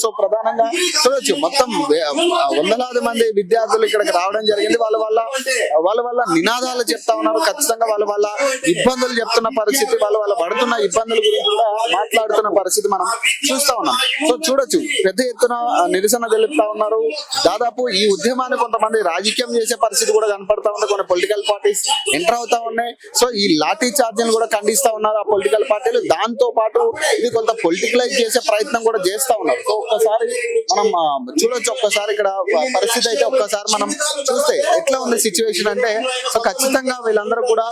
So ప్రధానంగా చూడొచ్చు మొత్తం వందలాది మంది విద్యార్థులు ఇక్కడికి రావడం జరిగింది. వాళ్ళ నినాదాలు చెప్తా ఉన్నారు. ఖచ్చితంగా వాళ్ళ ఇబ్బందులు చెప్తున్న పరిస్థితి, వాళ్ళ పడుతున్న ఇబ్బందుల గురించి కూడా మాట్లాడుతున్న పరిస్థితి మనం చూస్తా ఉన్నాం. సో చూడొచ్చు పెద్ద ఎత్తున నిరసన తెలుపుతా ఉన్నారు. దాదాపు ఈ ఉద్యమాన్ని కొంతమంది రాజకీయం చేసే పరిస్థితి కూడా కనపడతా ఉంది. కొన్ని పొలిటికల్ పార్టీస్ ఎంటర్ అవుతా ఉన్నాయి. సో ఈ లాఠీ చార్జీలు కూడా ఖండిస్తా ఉన్నారు ఆ పొలిటికల్ పార్టీలు. దాంతో పాటు ఇది కొంత పొలిటికలైజ్ చేసే ప్రయత్నం కూడా చేస్తా ఉన్నారు. సో ఒక్కసారి మనం చూడొచ్చు, ఒక్కసారి ఇక్కడ పరిస్థితి అయితే ఒక్కసారి మనం చూస్తే ఎట్లా ఉంది సిచ్యువేషన్ అంటే, సో ఖచ్చితంగా వీళ్ళందరూ కూడా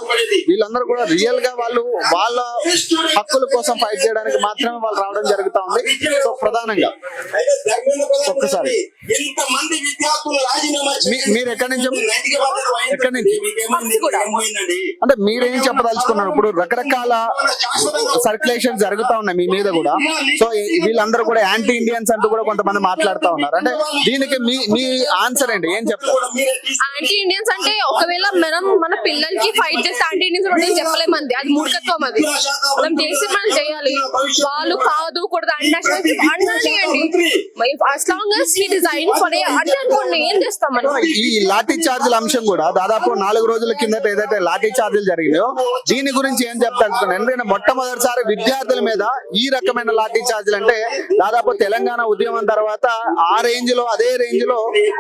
రియల్ గా వాళ్ళ హక్కుల కోసం ఫైట్ చేయడానికి మాత్రమే వాళ్ళు రావడం జరుగుతా ఉంది. సో ప్రధానంగా ఒక్కసారి మీరు ఎక్కడి నుంచి అంటే మీరేం చెప్పదలుచుకున్నారు? ఇప్పుడు రకరకాల సర్క్యులేషన్ జరుగుతా ఉన్నాయి మీ మీద కూడా. సో వీళ్ళందరూ కూడా యాంటీ ఇండియన్స్ అంటూ కూడా కొంతమంది మాట్లాడుతా ఉన్నారు. అంటే దీనికి మీ ఆన్సర్ ఏంటి, ఏం చెప్తారు? యాంటీ ఇండియన్స్ అంటే ఒకవేళ మన పిల్లలకి ఫైట్ చేస్తే యాంటీ ఇండియన్స్ అని చెప్పలేమంది, అది మూర్ఖత్వం. అది మనం చేసి మనం చేయాలి. వాళ్ళు కాదు కూడదు అంటే అనుకోండి, ఏం చేస్తాం మనం. ఈ లాఠీ చార్జీల అంశం కూడా దాదాపు 4 రోజుల కిందట ఏదైతే లాఠీ చార్జీలు జరిగినాయో దీని గురించి ఏం చెప్తాను. ఎందుకంటే మొట్టమొదటిసారి విద్యార్థుల మీద ఈ రకమైన లాఠీ చార్జీలు అంటే దాదాపు తెలంగాణ ఉద్యమం తర్వాత అదే రేంజ్ లో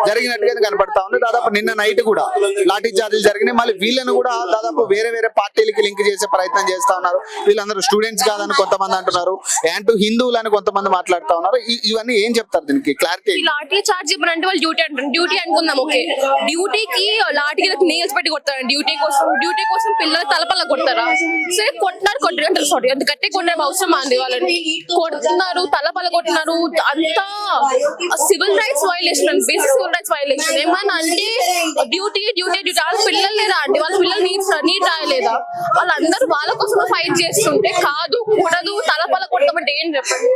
జరిగినట్టుగా కనపడతా ఉంది. దాదాపు నిన్న నైట్ కూడా లాఠీ చార్జీలు జరిగినాయి. మళ్ళీ వీళ్ళను కూడా దాదాపు వేరే పార్టీలకి లింక్ చేసే ప్రయత్నం చేస్తా ఉన్నారు. వీళ్ళందరూ స్టూడెంట్స్ కాదని కొంతమంది అంటున్నారు, యాంటూ హిందువులు అని కొంతమంది మాట్లాడుతా ఉన్నారు. ఇవన్నీ ఏం చెప్తారు దీనికి క్లారిటీ? లాఠీ చార్జ్ అంటే వాళ్ళు డ్యూటీ అనుకుందాం. ఓకే, డ్యూటీకి లాఠీలకు నేల్స్ పెట్టి కొడతారు. డ్యూటీ కోసం పిల్లలు తలపల్ల కొడతారా? సరే కొట్టినారు సారీ అంత గట్టి కొట్టే అవసరం అంది. వాళ్ళని కొడుతున్నారు, తలపల్ల కొట్టినారు. అంతా civil rights violation, basic civil rights violation. ఏమన్నా అంటే డ్యూటీ వాళ్ళ పిల్లలు లేదా అండి, వాళ్ళ పిల్లలు నీట్ రాయలేదా? వాళ్ళందరూ వాళ్ళ కోసం ఫైట్ చేస్తుంటే కాదు కూడదు తలపల్ల కొట్టమంటే ఏం చెప్పండి.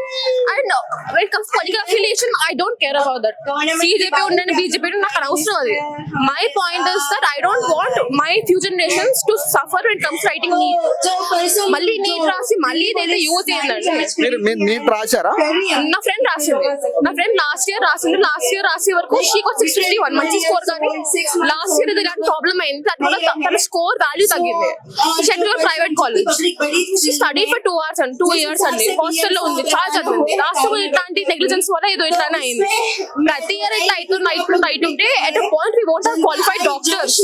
And when it comes to political affiliation, I don't care about that. CJP ఉండని BJP నాకు అవసరం. అది my point is that I don't want my future generations to suffer when it comes to writing NEET. మళ్ళీ neat రాసి మళ్ళీ ఇదైతే use చేయండి. మీరు నీట్ రాశారా? నా ఫ్రెండ్ రాసింది. నా ఫ్రెండ్ లాస్ట్ ఇయర్ రాసే వరకు షీ గాట్ 651 మంచి స్కోర్. కానీ లాస్ట్ ఇయర్ ఇది ప్రాబ్లం అయింది. దానివల్ల తన స్కోర్ వాల్యూ తగ్గింది. Schedule private college study for 2 years అండి. హాస్టల్లో ఉంది, చాలా చదివింది. లాస్ట్ ఇట్లాంటి నెగ్లిజెన్స్ వల్ల ఏదో ఇట్లానే అయింది. ప్రతి ఇయర్ ఇట్లా అవుతుంటే at point we won't have qualified doctors.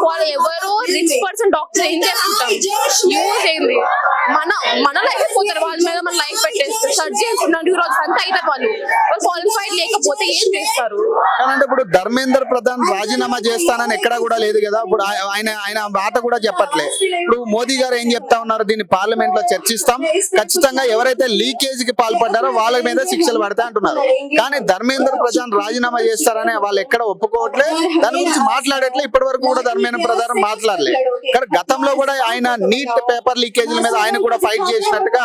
వాళ్ళు ఎవరో రిచ్ పర్సన్ డాక్టర్ ఏం చేసుకుంటాం, యూజ్ అయింది. మన లైఫ్ పోతారు వాళ్ళ మీద. మన లైఫ్ పెట్టేస్తారు. సర్జరీ న్యూరాలజీ అంతా అయితే వాళ్ళు క్వాలిఫైడ్ లేకపోతే ఏం చేస్తారు? అంటే ఇప్పుడు ధర్మేంద్ర ప్రధాన్ రాజీనామా చేస్తానని ఎక్కడా కూడా లేదు కదా. ఇప్పుడు ఆయన మాట కూడా చెప్పట్లే. ఇప్పుడు మోదీ గారు ఏం చెప్తా ఉన్నారు, దీన్ని పార్లమెంట్ లో చర్చిస్తాం, ఖచ్చితంగా ఎవరైతే లీకేజ్ కి పాల్పడ్డారో వాళ్ళ మీద శిక్షలు పడతాయి అంటున్నారు. కానీ ధర్మేంద్ర ప్రధాన్ రాజీనామా చేస్తారని వాళ్ళు ఎక్కడ ఒప్పుకోవట్లే, దాని గురించి మాట్లాడట్లే. ఇప్పటి వరకు కూడా ధర్మేంద్ర ప్రధాన్ మాట్లాడలే. కానీ గతంలో కూడా ఆయన నీట్ పేపర్ లీకేజీల మీద ఆయన కూడా ఫైట్ చేసినట్టుగా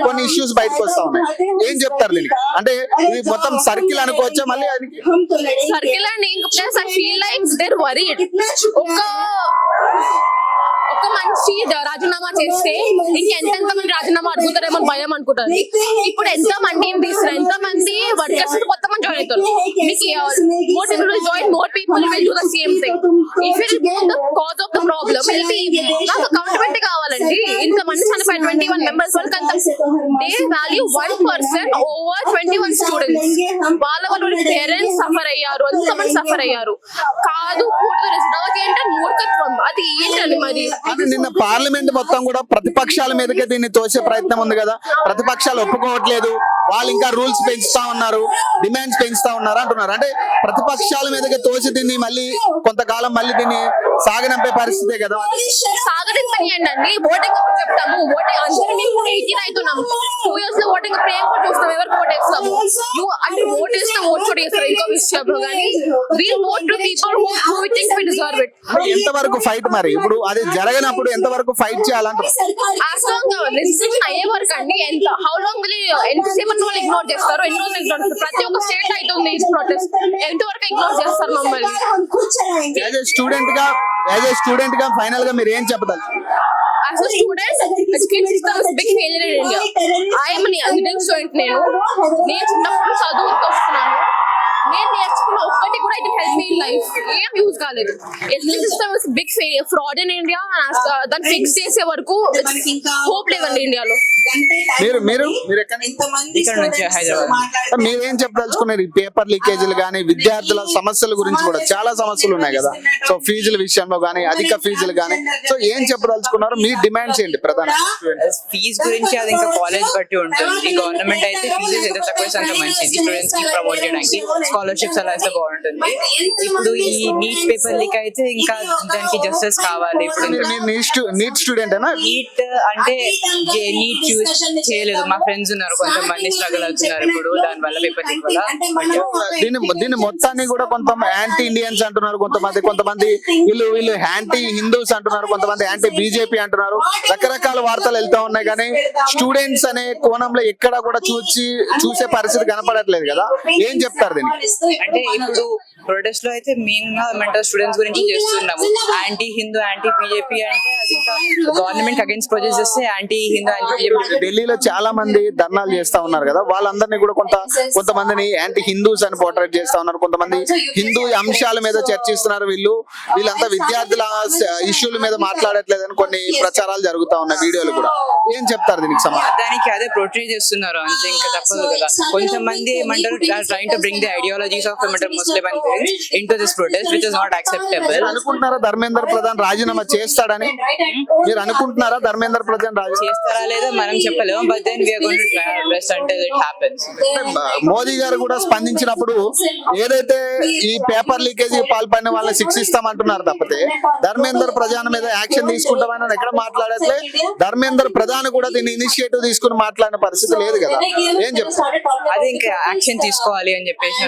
కొన్ని ఇష్యూస్ బయటకు వస్తా ఉన్నాయి. ఏం చెప్తారు దీనికి? అంటే ఇది మొత్తం సర్కిల్ అనుకోవచ్చా? మళ్ళీ circle and I feel like they're worried. ఒక మనిషి రాజీనామా చేస్తే ఇంకెంత మంది రాజీనామా అడుగుతారేమో భయం అనుకుంటారు. ఇప్పుడు ఎంత మంది ఏం తీస్తారు, ఎంత మంది వర్కర్స్ కొత్త మంది జాయిన్ అవుతారు. More people will do the same thing. If it is the cause of the problem నాకు అకౌంటబిలిటీ కావాలండి. ఇంత మంది చనిపోయారు, 21 మెంబర్స్ వాళ్ళకి అంత they value 1 person over 21 students. వాళ్ళ పేరెంట్స్ సఫర్ అయ్యారు, అంతమంది సఫర్ అయ్యారు. కాదు కూడదు ఏంటంటే మూర్ఖత్వం. అది ఏంటండి మరి? నిన్న పార్లమెంట్ మొత్తం కూడా ప్రతిపక్షాల మీదకే దీన్ని తోసే ప్రయత్నం ఉంది కదా. ప్రతిపక్షాలు ఒప్పుకోవట్లేదు, వాళ్ళు ఇంకా రూల్స్ పెంచుతా ఉన్నారు, డిమాండ్స్ పెంచుతా ఉన్నారు అంటున్నారు. అంటే ప్రతిపక్షాల మీదకే తోసి దీన్ని మళ్ళీ కొంతకాలం మళ్ళీ దీన్ని సాగనంపే పరిస్థితే కదా. సాగనింపనియండి. ఓటింగ్ అప్పుడు చెప్తాము, ఓటింగ్ అందరూ మేము 18 అవుతున్నాము. 2 years లో ఓటింగ్ అప్పుడు ఏం కూడా చూస్తాం, ఎవరికి ఓట్ వేస్తాము. అంటే ఓట్ వేస్తే ఓట్ కూడా వేస్తారు ఇంకో విషయం. కానీ we'll vote to people who we think we deserve it. ఎంతవరకు ఫైట్ మరి? ఇప్పుడు అది జరగనప్పుడు ఎంతవరకు ఫైట్ చేయాలంటే అయ్యే వరకు అండి. ఎంత హౌ లాంగ్ ఎంతసేపు వాళ్ళు ఇగ్నోర్ చేస్తారు, ఎన్ని రోజులు ఇగ్నోర్ చేస్తారు. ప్రతి ఒక్క స్టేట్ అవుతుంది ప్రొటెస్ట్, ఎంతవరకు ఇగ్నోర్ చేస్తారు మమ్మల్ని? యాజ్ ఏ స్టూడెంట్ గా ఫైనల్ గా మీరు ఏం చెప్పదలుచుకున్నారు? as a student, education system is big failure in India. I am an engineering student. నేను చిన్నప్పుడు చదువుతూ వస్తున్నాను. నేను నేర్చుకున్న ఒక్కటి కూడా it help me in life ఏం యూజ్ కాలేదు. Education system is big fraud in India. దాన్ని ఫిక్స్ చేసే వరకు హోప్ లేదండి ఇండియాలో. మీరు ఎక్కడ ఇక్కడ నుంచి హైదరాబాద్. మీరేం చెప్పదలుచుకున్నారు? ఈ పేపర్ లీకేజీలు కానీ విద్యార్థుల సమస్యల గురించి కూడా చాలా సమస్యలు ఉన్నాయి కదా. సో ఫీజుల విషయంలో కానీ అధిక ఫీజులు కానీ సో ఏం చెప్పదలుచుకున్నారు? మీ డిమాండ్స్ ఏంటి ప్రధాన? ఫీజ్ గురించి అది ఇంకా కాలేజ్ బట్టి ఉంటుంది. గవర్నమెంట్ అయితే ఫీజెస్ ఎంత తక్కువ అంత మంచిది. స్టూడెంట్స్ కి ప్రమోట్ చేయడానికి స్కాలర్షిప్స్ అలా ఇస్తే బాగుంటుంది. ఇప్పుడు ఈ నీట్ పేపర్ లీక్ అయితే ఇంకా దానికి జస్టిస్ కావాలి. ఇప్పుడు నీట్ స్టూడెంట్ అయినా నీట్ అంటే నీట్ చూస్ చేయలేదు. మా ఫ్రెండ్స్ ఉన్నారు కొంతమంది స్ట్రగుల్ అవుతున్నారు ఇప్పుడు దాని వల్ల పేపర్ లీక్ వల్ల. దీన్ని మొత్తాన్ని కూడా కొంత యాంటీ ఇండియన్స్ అంటున్నారు, కొంతమంది వీళ్ళు యాంటీ హిందూస్ అంటున్నారు, కొంతమంది యాంటీ బీజేపీ అంటున్నారు. రకరకాల వార్తలు వెళ్తా ఉన్నాయి కానీ స్టూడెంట్స్ అనే కోణంలో ఎక్కడ కూడా చూసే పరిస్థితి కనపడట్లేదు కదా. ఏం చెప్తారు దీనికి? అంటే ఇప్పుడు ప్రొటెస్ట్ లో అయితే మెయిన్ గా మెంటల్ స్టూడెంట్స్ గురించి చేస్తున్నాము. యాంటీ హిందూ యాంటీ బీజేపీ అంటే అది ఇంకా గవర్నమెంట్ అగైన్స్ ప్రొటెస్ట్ చేస్తే యాంటీ హిందూ యాంటీ బీజేపీ. ఢిల్లీలో చాలా మంది ధర్నాలు చేస్తా ఉన్నారు కదా, వాళ్ళందరినీ కూడా కొంతమందిని యాంటీ హిందూస్ అని పోర్ట్రేట్ చేస్తా ఉన్నారు, కొంతమంది హిందూ అంశాల మీద చర్చిస్తున్నారు. వీళ్ళంతా విద్యార్థుల ఇష్యూల మీద మాట్లాడట్లేదని కొన్ని ప్రచారాలు జరుగుతా ఉన్నాయి, వీడియోలు కూడా. ఏం చెప్తారు దీనికి సమాధానం? దానికి అదే ప్రొట్రీ చేస్తున్నారు అంతే, ఇంకా తప్పదు కదా. కొంతమంది ఏమంటారు trying to bring the ideologies of Muslim and into this protest which is not acceptable. అనుకుంటున్నారా ధర్మేంద్ర ప్రధాన్ రాజీనామా చేస్తాడని? మీరు అనుకుంటున్నారా ధర్మేంద్ర ప్రధాన్ చేస్తారా లేదా మనం చెప్పలేము, but then we are going to try our best until it happens. Modi గారు కూడా స్పందించినప్పుడు ఏదైతే ఈ పేపర్ లీకేజీ పాల్పడిన వాళ్ళని శిక్షిస్తామంటున్నారు తప్పితే ధర్మేంద్ర ప్రధాన్ మీద యాక్షన్ తీసుకుంటామని ఎక్కడ మాట్లాడట్లే. ధర్మేంద్ర ప్రధాన్ కూడా దీన్ని ఇనిషియేటివ్ తీసుకుని మాట్లాడిన పరిస్థితి లేదు కదా. ఏం చెప్తారు? అదే ఇంకా యాక్షన్ తీసుకోవాలి అని చెప్పేసి